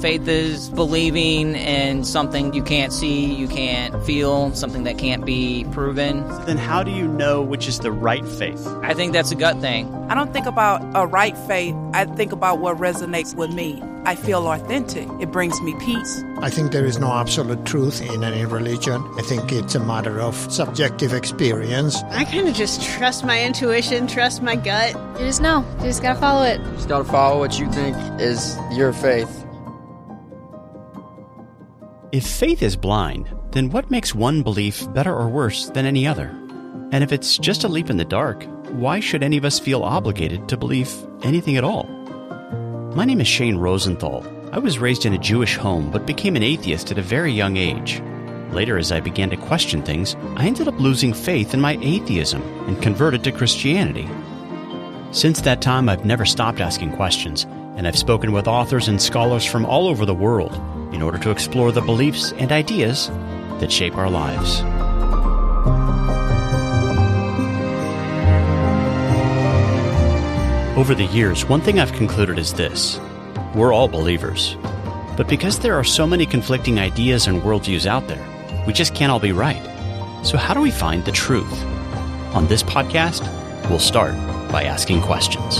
Faith is believing in something you can't see, you can't feel, something that can't be proven. Then how do you know which is the right faith? I think that's a gut thing. I don't think about a right faith. I think about what resonates with me. I feel authentic. It brings me peace. I think there is no absolute truth in any religion. I think it's a matter of subjective experience. I kind of just trust my intuition, trust my gut. You just know. You just gotta follow it. You just gotta follow what you think is your faith. If faith is blind, then what makes one belief better or worse than any other? And if it's just a leap in the dark, why should any of us feel obligated to believe anything at all? My name is Shane Rosenthal. I was raised in a Jewish home, but became an atheist at a very young age. Later, as I began to question things, I ended up losing faith in my atheism and converted to Christianity. Since that time, I've never stopped asking questions, and I've spoken with authors and scholars from all over the world in order to explore the beliefs and ideas that shape our lives. Over the years, one thing I've concluded is this: we're all believers. But because there are so many conflicting ideas and worldviews out there, we just can't all be right. So how do we find the truth? On this podcast, we'll start by asking questions.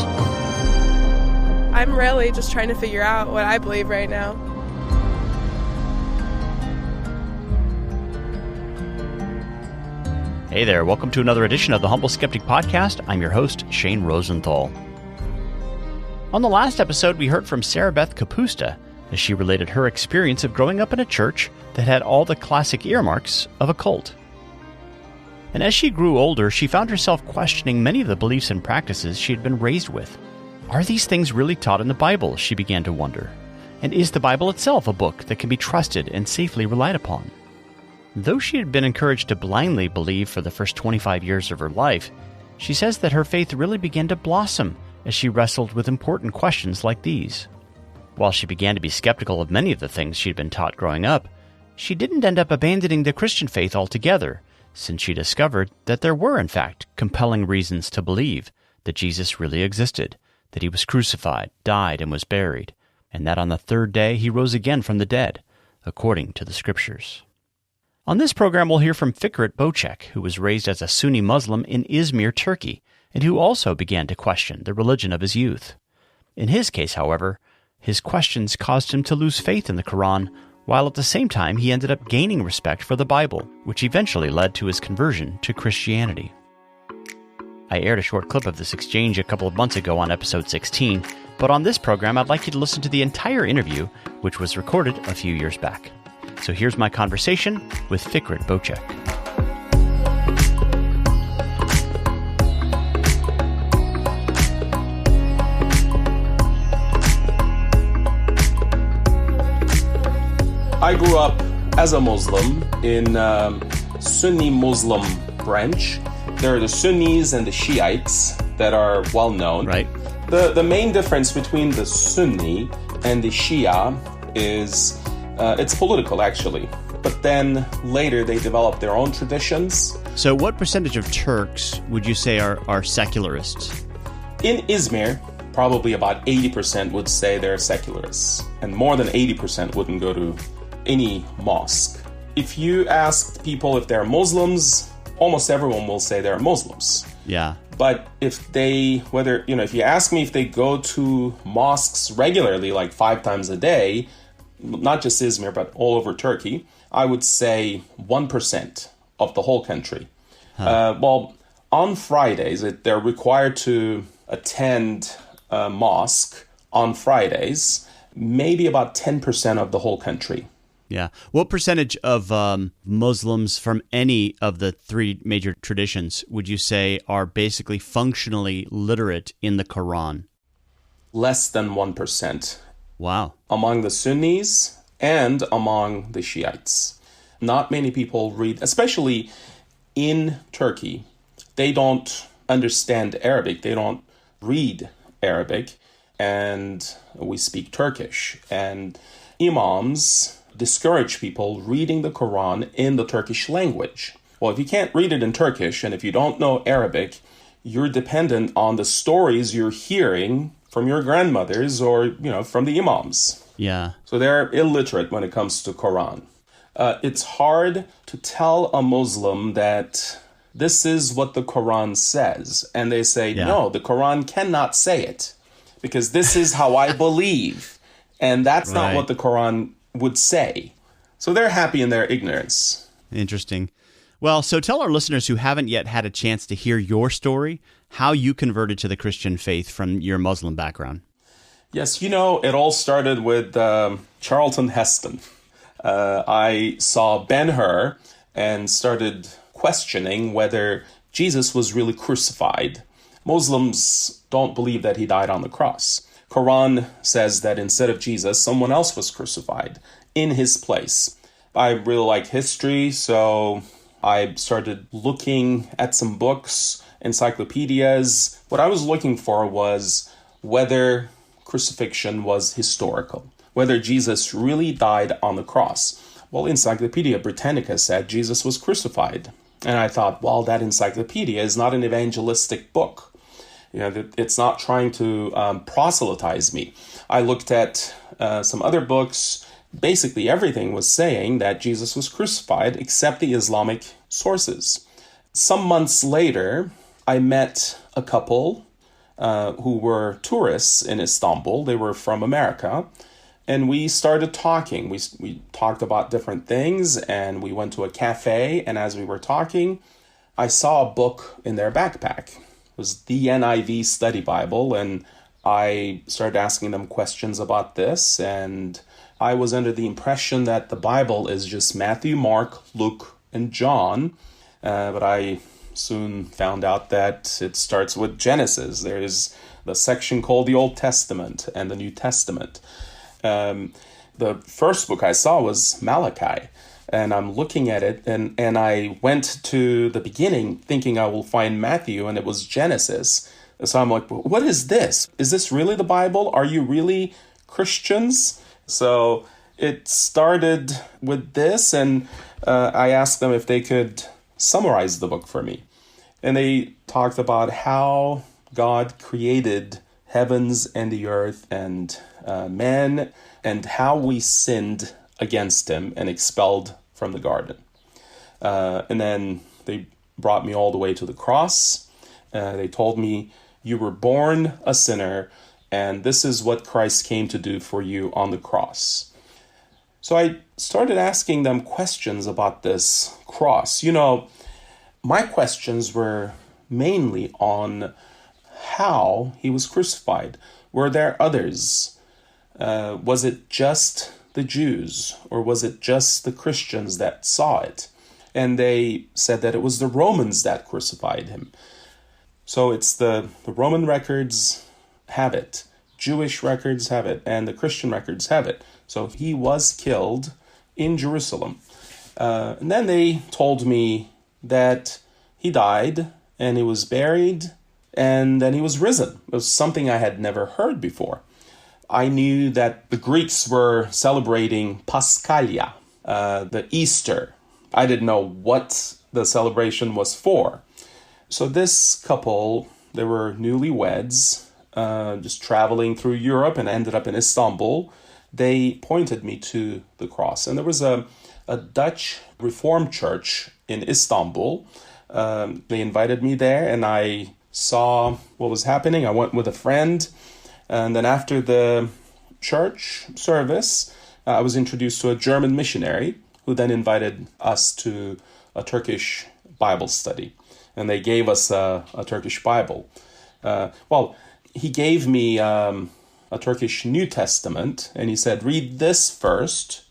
I'm really just trying to figure out what I believe right now. Hey there, welcome to another edition of the Humble Skeptic Podcast. I'm your host, Shane Rosenthal. On the last episode, we heard from Sarah Beth Kapusta as she related her experience of growing up in a church that had all the classic earmarks of a cult. And as she grew older, she found herself questioning many of the beliefs and practices she had been raised with. Are these things really taught in the Bible, she began to wonder? And is the Bible itself a book that can be trusted and safely relied upon? Though she had been encouraged to blindly believe for the first 25 years of her life, she says that her faith really began to blossom as she wrestled with important questions like these. While she began to be skeptical of many of the things she'd been taught growing up, she didn't end up abandoning the Christian faith altogether, since she discovered that there were, in fact, compelling reasons to believe that Jesus really existed, that he was crucified, died, and was buried, and that on the third day he rose again from the dead, according to the Scriptures. On this program, we'll hear from Fikret Bocek, who was raised as a Sunni Muslim in Izmir, Turkey, and who also began to question the religion of his youth. In his case, however, his questions caused him to lose faith in the Koran, while at the same time he ended up gaining respect for the Bible, which eventually led to his conversion to Christianity. I aired a short clip of this exchange a couple of months ago on episode 16, but on this program I'd like you to listen to the entire interview, which was recorded a few years back. So here's my conversation with Fikret Bocek. I grew up as a Muslim in Sunni Muslim branch. There are the Sunnis and the Shiites that are well known. Right. The main difference between the Sunni and the Shia is it's political, actually. But then later they developed their own traditions. So what percentage of Turks would you say are secularists? In Izmir, probably about 80% would say they're secularists. And more than 80% wouldn't go to any mosque. If you asked people if they're Muslims, almost everyone will say they're Muslims. Yeah. But if you ask me if they go to mosques regularly, like 5 times a day, not just Izmir, but all over Turkey, I would say 1% of the whole country. On Fridays, they're required to attend a mosque on Fridays, maybe about 10% of the whole country. Yeah. What percentage of Muslims from any of the 3 major traditions would you say are basically functionally literate in the Quran? Less than 1%. Wow. Among the Sunnis and among the Shiites. Not many people read, especially in Turkey. They don't understand Arabic. They don't read Arabic. And we speak Turkish. And imams discourage people reading the Quran in the Turkish language. Well, if you can't read it in Turkish and if you don't know Arabic, you're dependent on the stories you're hearing from your grandmothers or, from the imams. Yeah. So they're illiterate when it comes to Quran. It's hard to tell a Muslim that this is what the Quran says. And they say, no, the Quran cannot say it because this is how I believe. And that's not what the Quran would say. So they're happy in their ignorance. Interesting. Well, so tell our listeners who haven't yet had a chance to hear your story, how you converted to the Christian faith from your Muslim background. Yes, it all started with Charlton Heston. I saw Ben-Hur and started questioning whether Jesus was really crucified. Muslims don't believe that he died on the cross. Quran says that instead of Jesus, someone else was crucified in his place. I really like history, so I started looking at some books, encyclopedias. What I was looking for was whether crucifixion was historical, whether Jesus really died on the cross. Well, Encyclopedia Britannica said Jesus was crucified. And I thought, well, that encyclopedia is not an evangelistic book. It's not trying to proselytize me. I looked at some other books. Basically, everything was saying that Jesus was crucified except the Islamic sources. Some months later, I met a couple who were tourists in Istanbul. They were from America. And we started talking. We talked about different things, and we went to a cafe. And as we were talking, I saw a book in their backpack. It was the NIV Study Bible, and I started asking them questions about this. And I was under the impression that the Bible is just Matthew, Mark, Luke, and John. But I soon found out that it starts with Genesis. There is the section called the Old Testament and the New Testament. The first book I saw was Malachi, and I'm looking at it, and I went to the beginning thinking I will find Matthew, and it was Genesis. So I'm like, what is this? Is this really the Bible? Are you really Christians? So it started with this, and I asked them if they could summarize the book for me. And they talked about how God created heavens and the earth and man, and how we sinned against him and expelled from the garden. And then they brought me all the way to the cross. They told me, you were born a sinner, and this is what Christ came to do for you on the cross. So I started asking them questions about this cross. My questions were mainly on how he was crucified. Were there others? Was it just the Jews, or was it just the Christians that saw it? And they said that it was the Romans that crucified him. So it's the Roman records have it, Jewish records have it, and the Christian records have it. So he was killed in Jerusalem. And then they told me that he died, and he was buried, and then he was risen. It was something I had never heard before. I knew that the Greeks were celebrating Paschallia, the Easter. I didn't know what the celebration was for. So this couple, they were newlyweds, just traveling through Europe and ended up in Istanbul. They pointed me to the cross. And there was a Dutch Reformed church in Istanbul. They invited me there, and I saw what was happening. I went with a friend. And then after the church service, I was introduced to a German missionary who then invited us to a Turkish Bible study. And they gave us a Turkish Bible. He gave me a Turkish New Testament, and he said, read this first,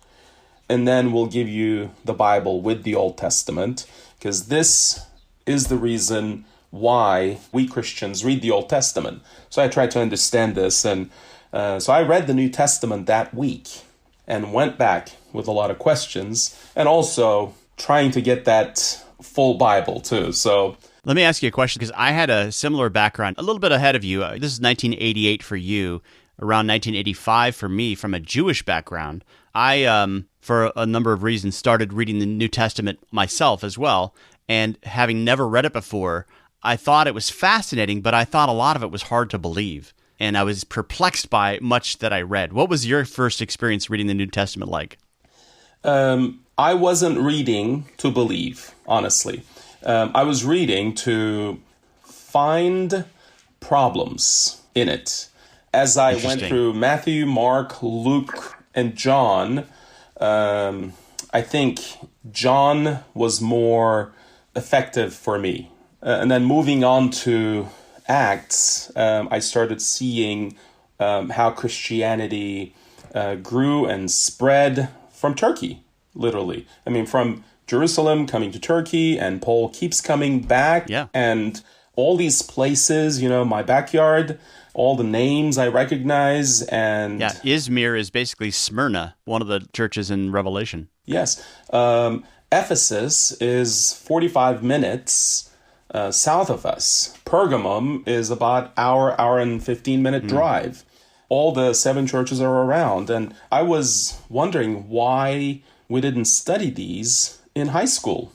and then we'll give you the Bible with the Old Testament, because this is the reason why we Christians read the Old Testament. So I tried to understand this, and so I read the New Testament that week and went back with a lot of questions, and also trying to get that full Bible too. So let me ask you a question, because I had a similar background, a little bit ahead of you. This is 1988 for you, around 1985 for me, from a Jewish background. I, for a number of reasons, started reading the New Testament myself as well, and having never read it before, I thought it was fascinating, but I thought a lot of it was hard to believe. and I was perplexed by much that I read. What was your first experience reading the New Testament like? I wasn't reading to believe, honestly. I was reading to find problems in it. As I went through Matthew, Mark, Luke, and John, I think John was more effective for me. And then moving on to Acts, I started seeing how Christianity grew and spread from Turkey, literally. I mean, from Jerusalem coming to Turkey, and Paul keeps coming back. Yeah. And all these places, my backyard, all the names I recognize. And yeah, Izmir is basically Smyrna, one of the churches in Revelation. Yes. Ephesus is 45 minutes south of us. Pergamum is about hour and 15-minute drive. All the 7 churches are around. And I was wondering why we didn't study these in high school,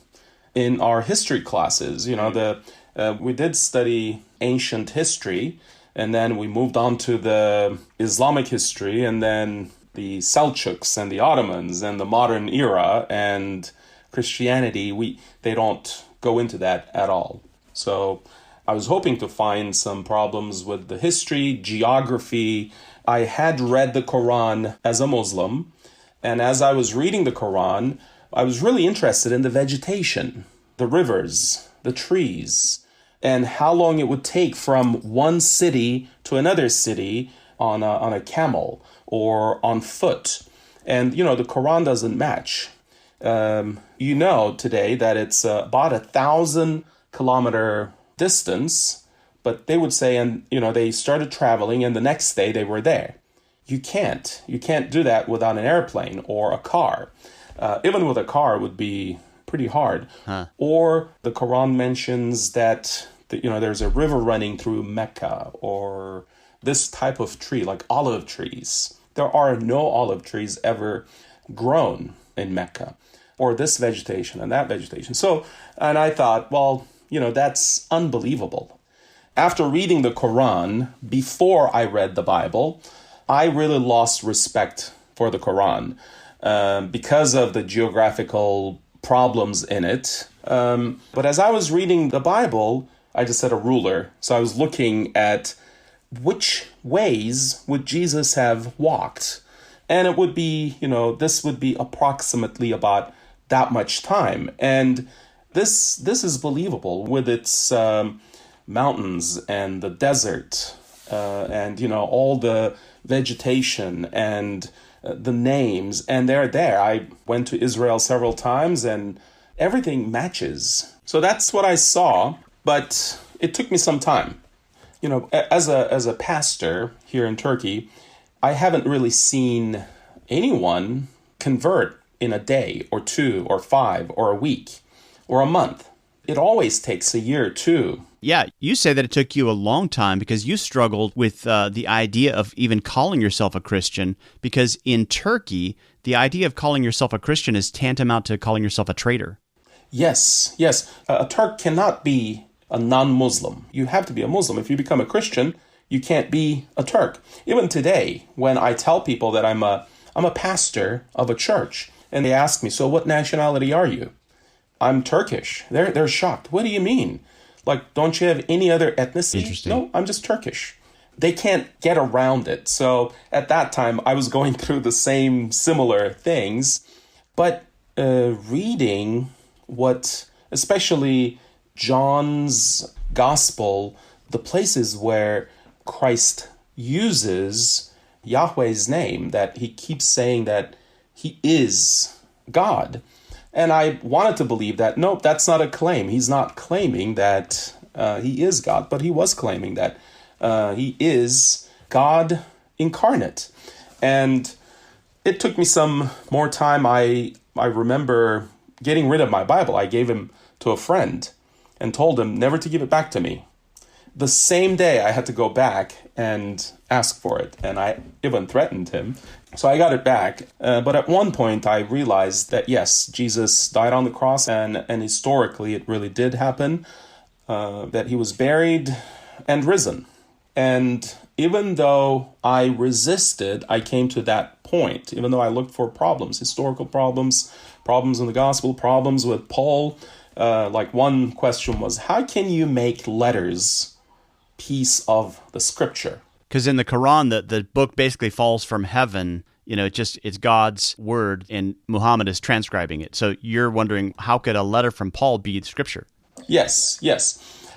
in our history classes. We did study ancient history, and then we moved on to the Islamic history, and then the Seljuks and the Ottomans and the modern era and Christianity. They don't go into that at all. So I was hoping to find some problems with the history, geography. I had read the Koran as a Muslim, and as I was reading the Koran, I was really interested in the vegetation, the rivers, the trees, and how long it would take from one city to another city on a camel or on foot. And, the Quran doesn't match. Today that it's about 1,000-kilometer distance, but they would say, and, they started traveling, and the next day they were there. You can't do that without an airplane or a car. Even with a car, it would be pretty hard. Or the Quran mentions that there's a river running through Mecca, or this type of tree, like olive trees. There are no olive trees ever grown in Mecca, or this vegetation and that vegetation. So, and I thought, well, that's unbelievable. After reading the Quran, before I read the Bible, I really lost respect for the Quran because of the geographical problems in it. But as I was reading the Bible, I just had a ruler. So I was looking at which ways would Jesus have walked. And it would be, this would be approximately about that much time. And this is believable with its mountains and the desert and, all the vegetation and the names. And they're there. I went to Israel several times and everything matches. So that's what I saw. But it took me some time. As a pastor here in Turkey, I haven't really seen anyone convert in a day or 2 or 5 or a week or a month. It always takes a year or 2. Yeah, you say that it took you a long time because you struggled with the idea of even calling yourself a Christian, because in Turkey, the idea of calling yourself a Christian is tantamount to calling yourself a traitor. Yes. A Turk cannot be a non-Muslim. You have to be a Muslim. If you become a Christian, you can't be a Turk. Even today, when I tell people that I'm a pastor of a church, and they ask me, so what nationality are you? I'm Turkish. They're shocked. What do you mean? Like, don't you have any other ethnicity? Interesting. No, I'm just Turkish. They can't get around it. So at that time, I was going through the same similar things. But reading what, especially John's gospel, the places where Christ uses Yahweh's name, that he keeps saying that he is God. And I wanted to believe that, nope, that's not a claim. He's not claiming that he is God, but he was claiming that he is God incarnate. And it took me some more time. I remember getting rid of my Bible. I gave him to a friend and told him never to give it back to me. The same day I had to go back and ask for it, and I even threatened him. So I got it back. But at one point I realized that yes, Jesus died on the cross, and historically it really did happen, that he was buried and risen. And even though I resisted, I came to that point. Even though I looked for problems, historical problems, problems in the gospel, problems with Paul. Like one question was, how can you make letters piece of the scripture? Because in the Quran, the book basically falls from heaven. It's God's word, and Muhammad is transcribing it. So you're wondering, how could a letter from Paul be scripture? Yes.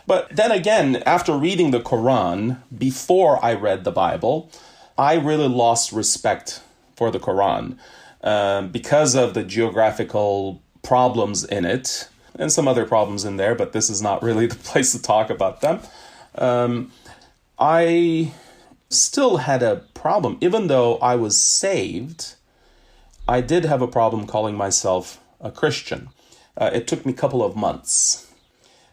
But then again, after reading the Quran, before I read the Bible, I really lost respect for the Quran because of the geographical problems in it and some other problems in there, but this is not really the place to talk about them. I still had a problem. Even though I was saved, I did have a problem calling myself a Christian. It took me a couple of months.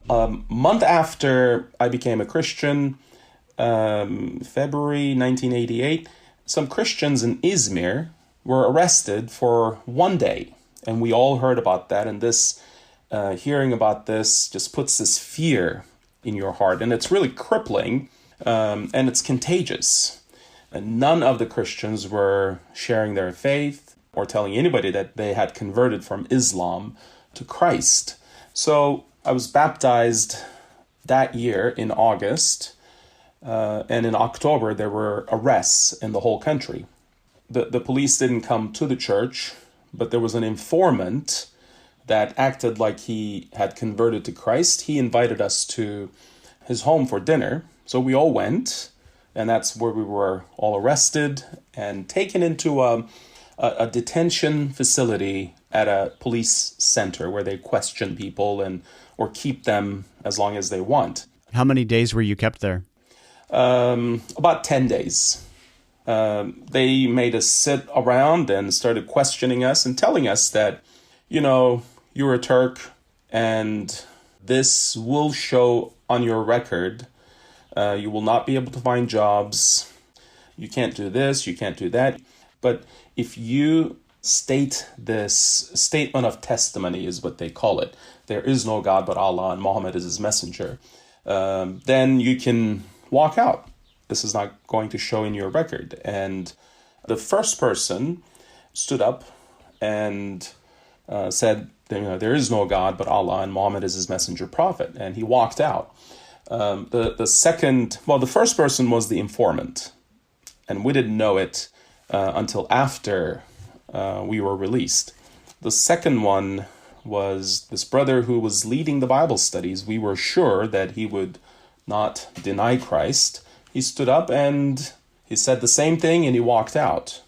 A month after I became a Christian, February 1988, some Christians in Izmir were arrested for one day. And we all heard about that. And this, hearing about this just puts this fear in your heart. And it's really crippling, and it's contagious. And none of the Christians were sharing their faith or telling anybody that they had converted from Islam to Christ. So I was baptized that year in August, and in October there were arrests in the whole country. The police didn't come to the church, but there was an informant that acted like he had converted to Christ. He invited us to his home for dinner, so we all went, and that's where we were all arrested and taken into a detention facility at a police center where they question people or keep them as long as they want. How many days were you kept there? About 10 days. They made us sit around and started questioning us and telling us that, you're a Turk and this will show on your record. You will not be able to find jobs. You can't do this, you can't do that. But if you state this statement of testimony, is what they call it, there is no God but Allah and Muhammad is his messenger, then you can walk out. This is not going to show in your record. And the first person stood up and said, there is no God but Allah and Muhammad is his messenger prophet. And he walked out. The first person was the informant. And we didn't know it until after we were released. The second one was this brother who was leading the Bible studies. We were sure that he would not deny Christ. He stood up and he said the same thing and he walked out.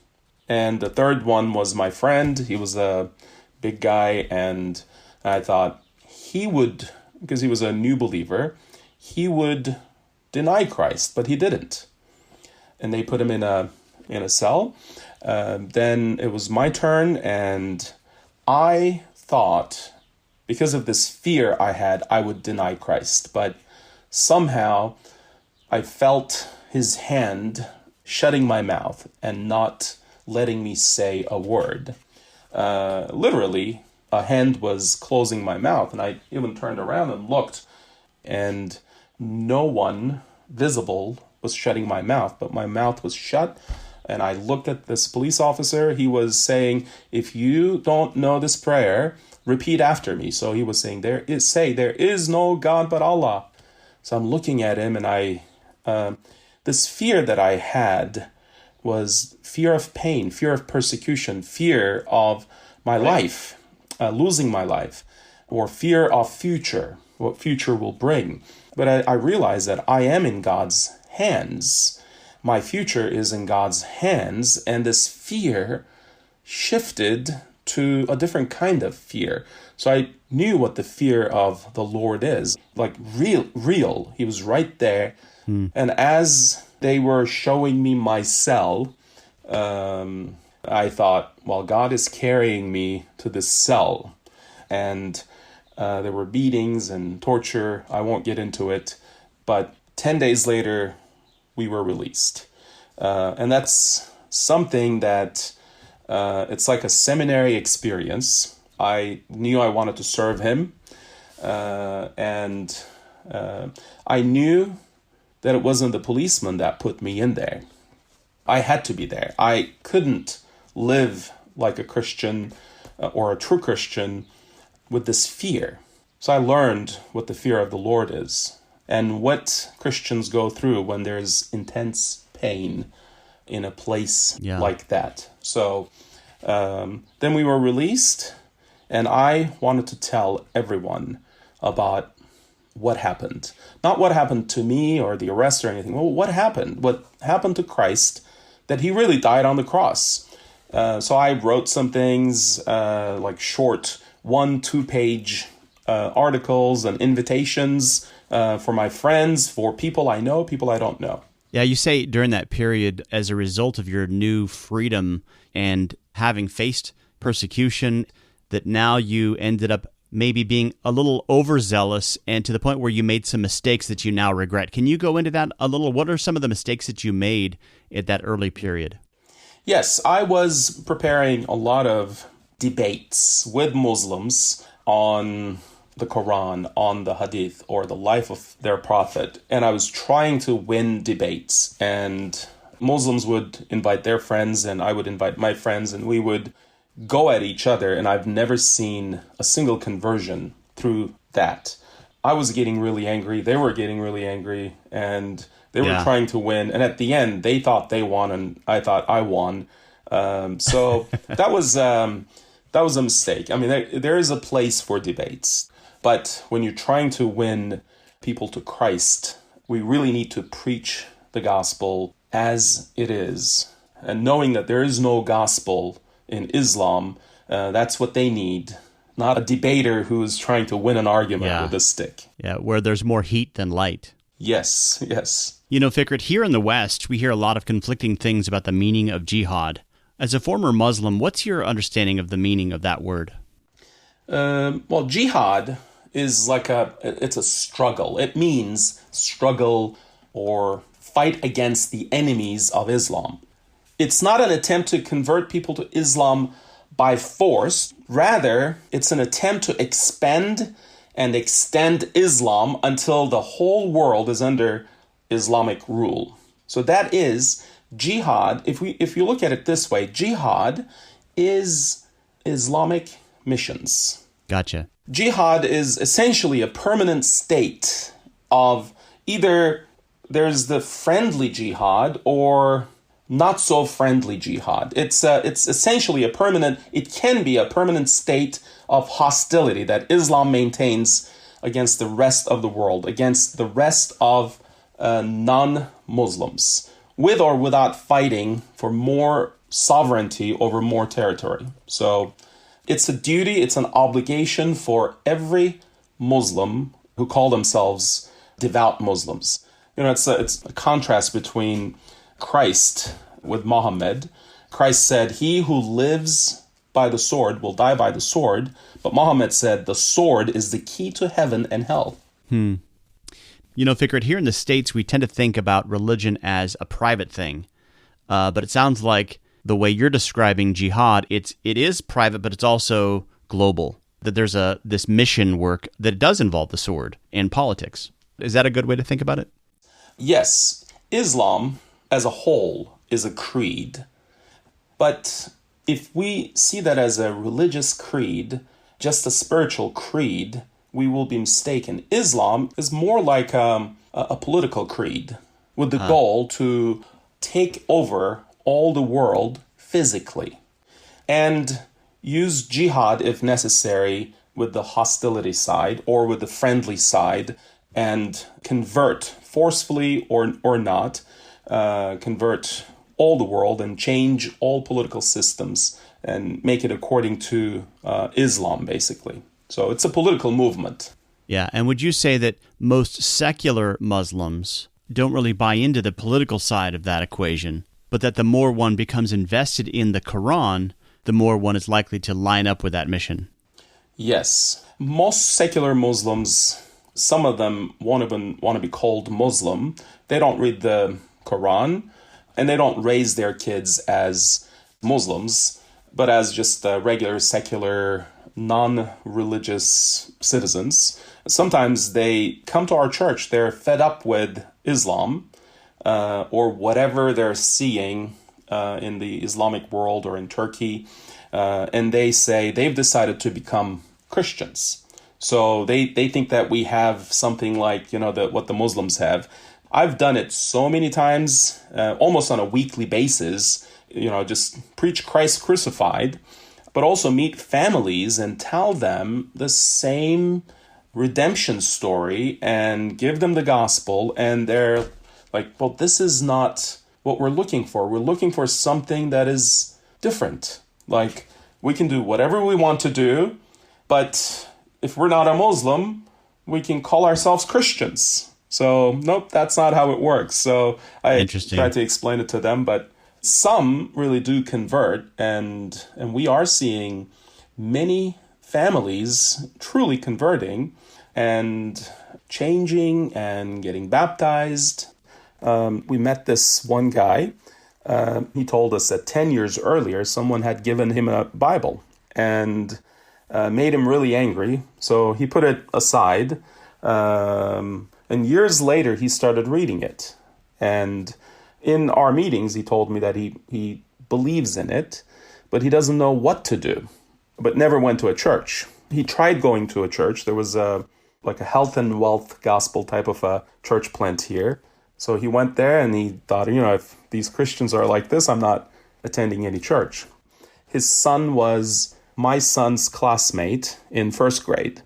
And the third one was my friend. He was a big guy, and I thought he would, because he was a new believer, he would deny Christ, but he didn't. And they put him in a cell. Then it was my turn, and I thought, because of this fear I had, I would deny Christ. But somehow I felt his hand shutting my mouth and not letting me say a word. Literally, a hand was closing my mouth, and I even turned around and looked, and no one visible was shutting my mouth, but my mouth was shut. And I looked at this police officer. He was saying, if you don't know this prayer, repeat after me. So he was saying, there is no God but Allah. So I'm looking at him, and this fear that I had was fear of pain, fear of persecution, fear of my life, losing my life, or fear of future, what future will bring. But I realized that I am in God's hands. My future is in God's hands, and this fear shifted to a different kind of fear. So I knew what the fear of the Lord is, like real. He was right there. And as they were showing me my cell, I thought, well, God is carrying me to this cell. And there were beatings and torture. I won't get into it. But 10 days later, we were released. And that's something that it's like a seminary experience. I knew I wanted to serve him. And I knew that it wasn't the policeman that put me in there. I had to be there. I couldn't live like a Christian or a true Christian with this fear. So I learned what the fear of the Lord is and what Christians go through when there's intense pain in a place like that. So then we were released, and I wanted to tell everyone about what happened. Not what happened to me or the arrest or anything. Well, what happened? What happened to Christ, that he really died on the cross. So I wrote some things like short 1-2 page articles and invitations for my friends, for people I know, people I don't know. Yeah, you say during that period, as a result of your new freedom and having faced persecution, that now you ended up maybe being a little overzealous and to the point where you made some mistakes that you now regret. Can you go into that a little? What are some of the mistakes that you made at that early period? Yes, I was preparing a lot of debates with Muslims on the Koran, on the Hadith, or the life of their prophet. And I was trying to win debates. And Muslims would invite their friends, and I would invite my friends, and we would go at each other. And I've never seen a single conversion through that. I was getting really angry. They were getting really angry. And they were trying to win. And at the end, they thought they won, and I thought I won. So that was a mistake. I mean, there is a place for debates. But when you're trying to win people to Christ, we really need to preach the gospel as it is. And knowing that there is no gospel in Islam, that's what they need. Not a debater who is trying to win an argument with a stick. Yeah, where there's more heat than light. Yes. You know, Fikret, here in the West, we hear a lot of conflicting things about the meaning of jihad. As a former Muslim, what's your understanding of the meaning of that word? Well, jihad is it's a struggle. It means struggle or fight against the enemies of Islam. It's not an attempt to convert people to Islam by force. Rather, it's an attempt to expand and extend Islam until the whole world is under Islamic rule. So that is jihad. If you look at it this way, jihad is Islamic missions. Gotcha. Jihad is essentially a permanent state of either there's the friendly jihad or not so friendly jihad. It's essentially it can be a permanent state of hostility that Islam maintains against the rest of the world, against the rest of non-Muslims, with or without fighting for more sovereignty over more territory. So it's a duty, it's an obligation for every Muslim who call themselves devout Muslims. You know, it's a contrast between Christ with Muhammad. Christ said, "He who lives by the sword will die by the sword." But Muhammad said, "The sword is the key to heaven and hell." You know, Fikret, here in the States, we tend to think about religion as a private thing. But it sounds like the way you're describing jihad, it is private, but it's also global. That there's this mission work that does involve the sword and politics. Is that a good way to think about it? Yes. Islam as a whole is a creed. But if we see that as a religious creed, just a spiritual creed, we will be mistaken. Islam is more like a political creed with the goal to take over all the world physically and use jihad if necessary with the hostility side or with the friendly side and convert forcefully or not, convert all the world and change all political systems and make it according to Islam, basically. So it's a political movement. Yeah, and would you say that most secular Muslims don't really buy into the political side of that equation, but that the more one becomes invested in the Quran, the more one is likely to line up with that mission? Yes. Most secular Muslims, some of them want to be called Muslim. They don't read the Quran, and they don't raise their kids as Muslims, but as just regular secular non-religious citizens. Sometimes they come to our church, they're fed up with Islam or whatever they're seeing in the Islamic world or in Turkey, and they say they've decided to become Christians. So they think that we have something like, what the Muslims have. I've done it so many times, almost on a weekly basis, just preach Christ crucified, but also meet families and tell them the same redemption story and give them the gospel. And they're like, well, this is not what we're looking for. We're looking for something that is different. Like, we can do whatever we want to do, but if we're not a Muslim, we can call ourselves Christians. So, nope, that's not how it works. So I try to explain it to them, but some really do convert, and we are seeing many families truly converting and changing and getting baptized. We met this one guy. He told us that 10 years earlier, someone had given him a Bible and made him really angry. So he put it aside. And years later, he started reading it. And in our meetings, he told me that he believes in it, but he doesn't know what to do, but never went to a church. He tried going to a church. There was a health and wealth gospel type of a church plant here. So he went there and he thought, if these Christians are like this, I'm not attending any church. His son was my son's classmate in first grade.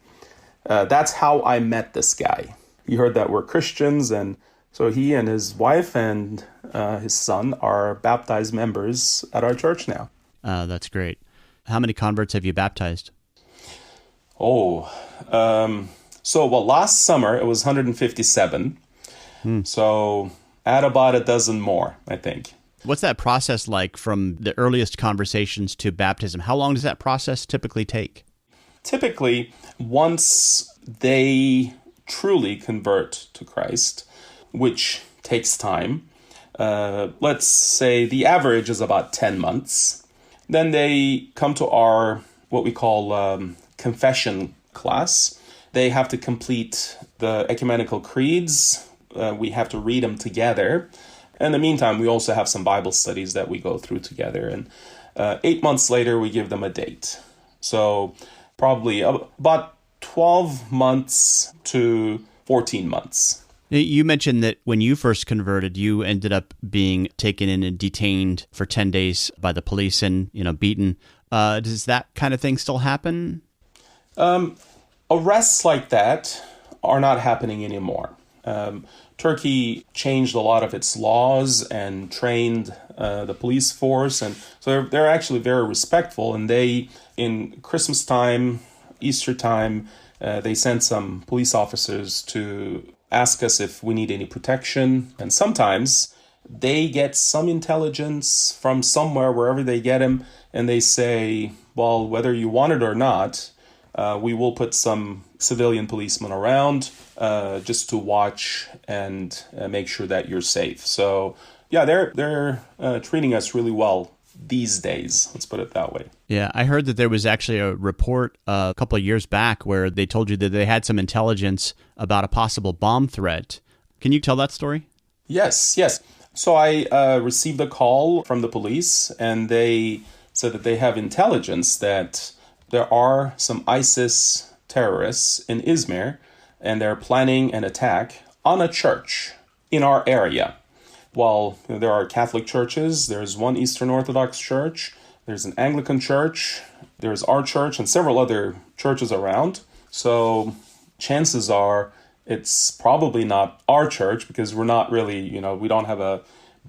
That's how I met this guy. He heard that we're Christians, and so he and his wife and his son are baptized members at our church now. That's great. How many converts have you baptized? Last summer it was 157. So add about a dozen more, I think. What's that process like from the earliest conversations to baptism? How long does that process typically take? Typically, once they truly convert to Christ, which takes time, let's say the average is about 10 months, then they come to our, what we call confession class. They have to complete the ecumenical creeds. We have to read them together. In the meantime, we also have some Bible studies that we go through together. And 8 months later, we give them a date. So probably about 12 months to 14 months. You mentioned that when you first converted, you ended up being taken in and detained for 10 days by the police and, beaten. Does that kind of thing still happen? Arrests like that are not happening anymore. Turkey changed a lot of its laws and trained the police force, and so they're actually very respectful. And they, in Christmas time, Easter time, they sent some police officers to ask us if we need any protection. And sometimes they get some intelligence from somewhere, wherever they get them, and they say, well, whether you want it or not, we will put some civilian policemen around just to watch and make sure that you're safe. So, yeah, they're treating us really well these days. Let's put it that way. Yeah, I heard that there was actually a report a couple of years back where they told you that they had some intelligence about a possible bomb threat. Can you tell that story? Yes. So I received a call from the police, and they said that they have intelligence that there are some ISIS terrorists in Izmir, and they're planning an attack on a church in our area. Well, there are Catholic churches, there's one Eastern Orthodox church, there's an Anglican church, there's our church, and several other churches around. So chances are it's probably not our church, because we're not really, we don't have a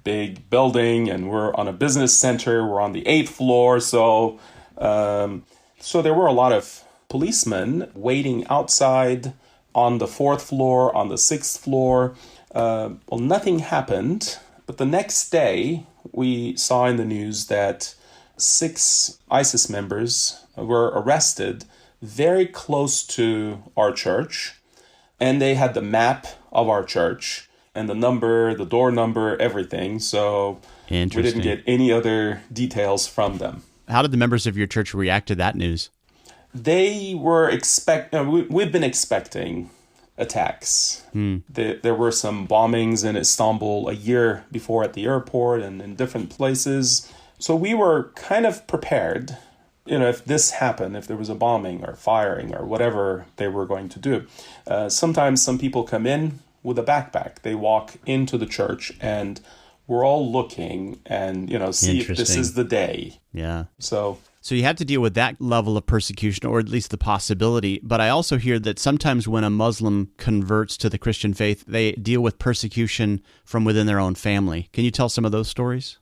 big building, and we're on a business center, we're on the 8th floor. So there were a lot of policemen waiting outside on the 4th floor, on the 6th floor. Well, nothing happened. But the next day, we saw in the news that 6 ISIS members were arrested very close to our church. And they had the map of our church and the number, the door number, everything. So we didn't get any other details from them. How did the members of your church react to that news? They were we've been expecting attacks. There were some bombings in Istanbul a year before at the airport and in different places. So we were kind of prepared. If this happened, if there was a bombing or firing or whatever they were going to do. Sometimes some people come in with a backpack. They walk into the church and we're all looking and, see if this is the day. Yeah. So you have to deal with that level of persecution, or at least the possibility. But I also hear that sometimes when a Muslim converts to the Christian faith, they deal with persecution from within their own family. Can you tell some of those stories?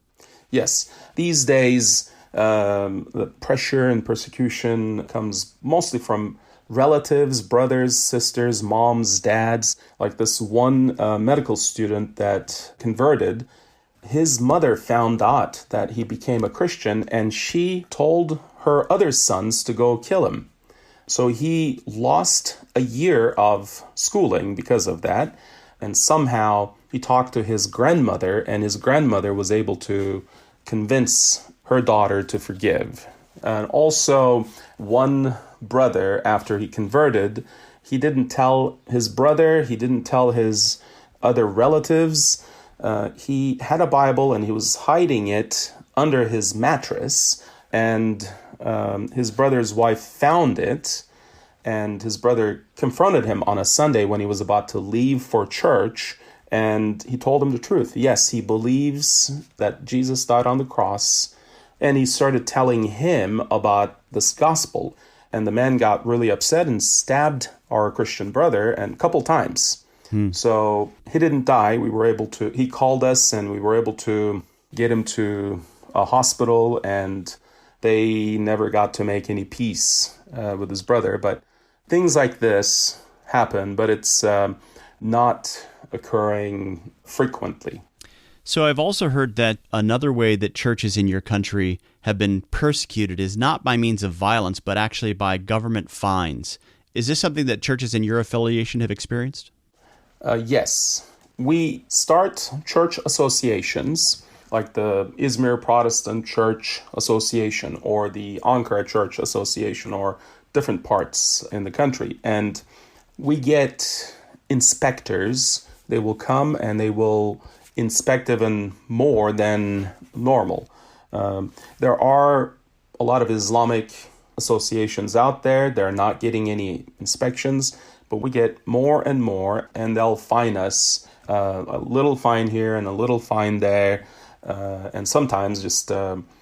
Yes. These days, the pressure and persecution comes mostly from relatives, brothers, sisters, moms, dads. Like this one medical student that converted, his mother found out that he became a Christian and she told her other sons to go kill him. So he lost a year of schooling because of that. And somehow he talked to his grandmother and his grandmother was able to convince her daughter to forgive. And also one brother, after he converted, he didn't tell his brother, he didn't tell his other relatives. He had a Bible and he was hiding it under his mattress, and his brother's wife found it, and his brother confronted him on a Sunday when he was about to leave for church, and he told him the truth. Yes, he believes that Jesus died on the cross, and he started telling him about this gospel, and the man got really upset and stabbed our Christian brother a couple times. So he didn't die. He called us and we were able to get him to a hospital, and they never got to make any peace with his brother. But things like this happen, but it's not occurring frequently. So I've also heard that another way that churches in your country have been persecuted is not by means of violence, but actually by government fines. Is this something that churches in your affiliation have experienced? Yes. We start church associations like the Izmir Protestant Church Association or the Ankara Church Association or different parts in the country. And we get inspectors. They will come and they will inspect even more than normal. There are a lot of Islamic associations out there. They're not getting any inspections, but we get more and more, and they'll fine us a little fine here and a little fine there, and sometimes just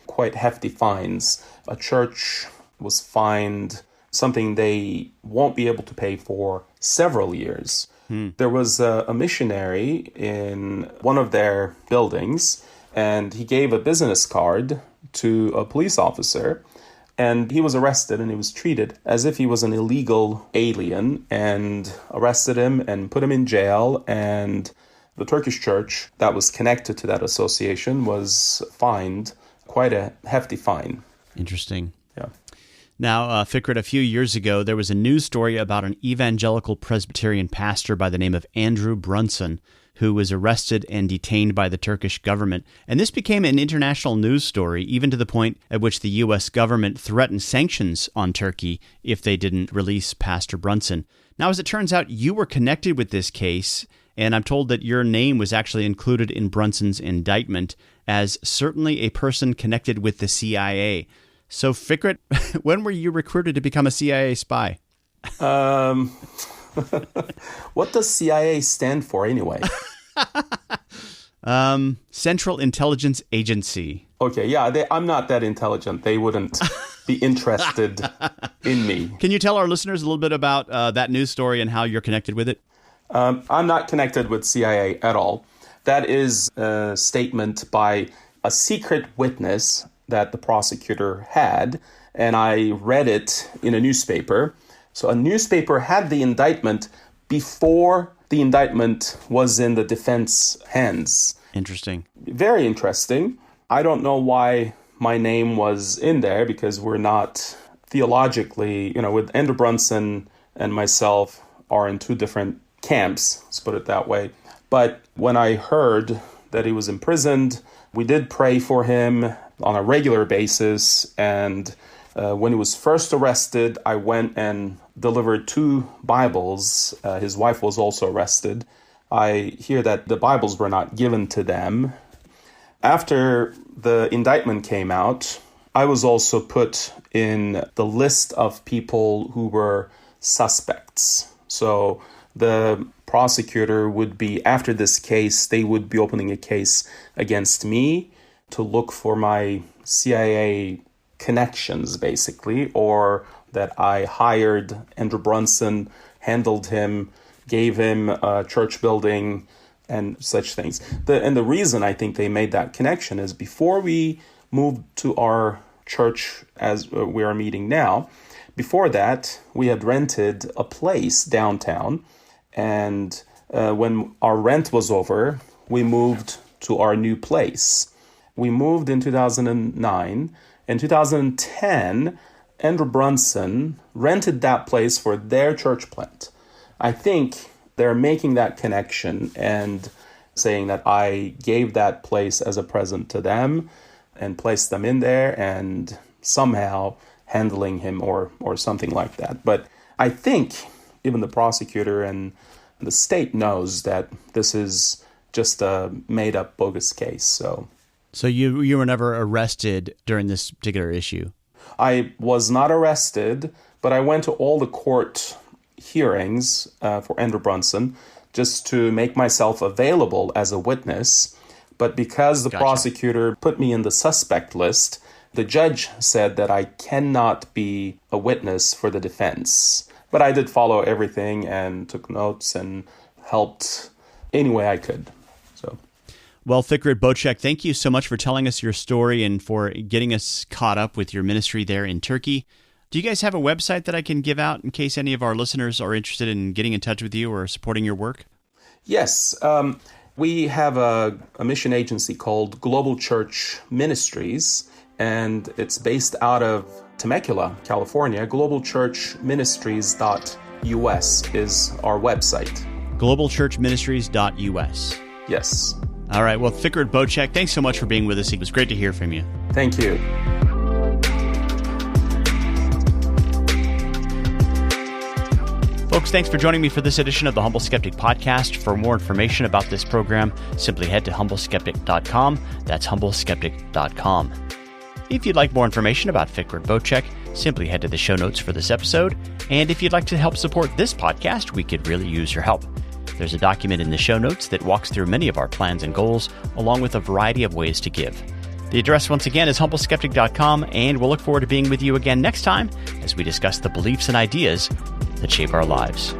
quite hefty fines. A church was fined something they won't be able to pay for several years. There was a missionary in one of their buildings, and he gave a business card to a police officer, and he was arrested and he was treated as if he was an illegal alien, and arrested him and put him in jail. And the Turkish church that was connected to that association was fined quite a hefty fine. Interesting. Yeah. Now, Fikret, a few years ago, there was a news story about an evangelical Presbyterian pastor by the name of Andrew Brunson, who was arrested and detained by the Turkish government. And this became an international news story, even to the point at which the U.S. government threatened sanctions on Turkey if they didn't release Pastor Brunson. Now, as it turns out, you were connected with this case, and I'm told that your name was actually included in Brunson's indictment as certainly a person connected with the CIA. So, Fikret, when were you recruited to become a CIA spy? What does CIA stand for anyway? Central Intelligence Agency. Okay, yeah, I'm not that intelligent. They wouldn't be interested in me. Can you tell our listeners a little bit about that news story and how you're connected with it? I'm not connected with CIA at all. That is a statement by a secret witness that the prosecutor had, and I read it in a newspaper. So a newspaper had the indictment before the indictment was in the defense hands. Interesting. Very interesting. I don't know why my name was in there, because we're not theologically, with Andrew Brunson and myself are in two different camps, let's put it that way. But when I heard that he was imprisoned, we did pray for him, on a regular basis. And when he was first arrested, I went and delivered 2 Bibles. His wife was also arrested. I hear that the Bibles were not given to them. After the indictment came out, I was also put in the list of people who were suspects. So the prosecutor would be, after this case, they would be opening a case against me to look for my CIA connections, basically, or that I hired Andrew Brunson, handled him, gave him a church building, and such things. And the reason I think they made that connection is before we moved to our church as we are meeting now, before that, we had rented a place downtown, and when our rent was over, we moved to our new place. We moved in 2009. In 2010, Andrew Brunson rented that place for their church plant. I think they're making that connection and saying that I gave that place as a present to them and placed them in there and somehow handling him or something like that. But I think even the prosecutor and the state knows that this is just a made-up bogus case. So you were never arrested during this particular issue? I was not arrested, but I went to all the court hearings for Andrew Brunson just to make myself available as a witness. But because the prosecutor put me in the suspect list, the judge said that I cannot be a witness for the defense. But I did follow everything and took notes and helped any way I could. Well, Fikret Bocek, thank you so much for telling us your story and for getting us caught up with your ministry there in Turkey. Do you guys have a website that I can give out in case any of our listeners are interested in getting in touch with you or supporting your work? Yes. We have a mission agency called Global Church Ministries, and it's based out of Temecula, California. globalchurchministries.us is our website. globalchurchministries.us. Yes. All right. Well, Fikret Bocek, thanks so much for being with us. It was great to hear from you. Thank you. Folks, thanks for joining me for this edition of the Humble Skeptic Podcast. For more information about this program, simply head to humbleskeptic.com. That's humbleskeptic.com. If you'd like more information about Fikret Bocek, simply head to the show notes for this episode. And if you'd like to help support this podcast, we could really use your help. There's a document in the show notes that walks through many of our plans and goals, along with a variety of ways to give. The address, once again, is humbleskeptic.com, and we'll look forward to being with you again next time as we discuss the beliefs and ideas that shape our lives.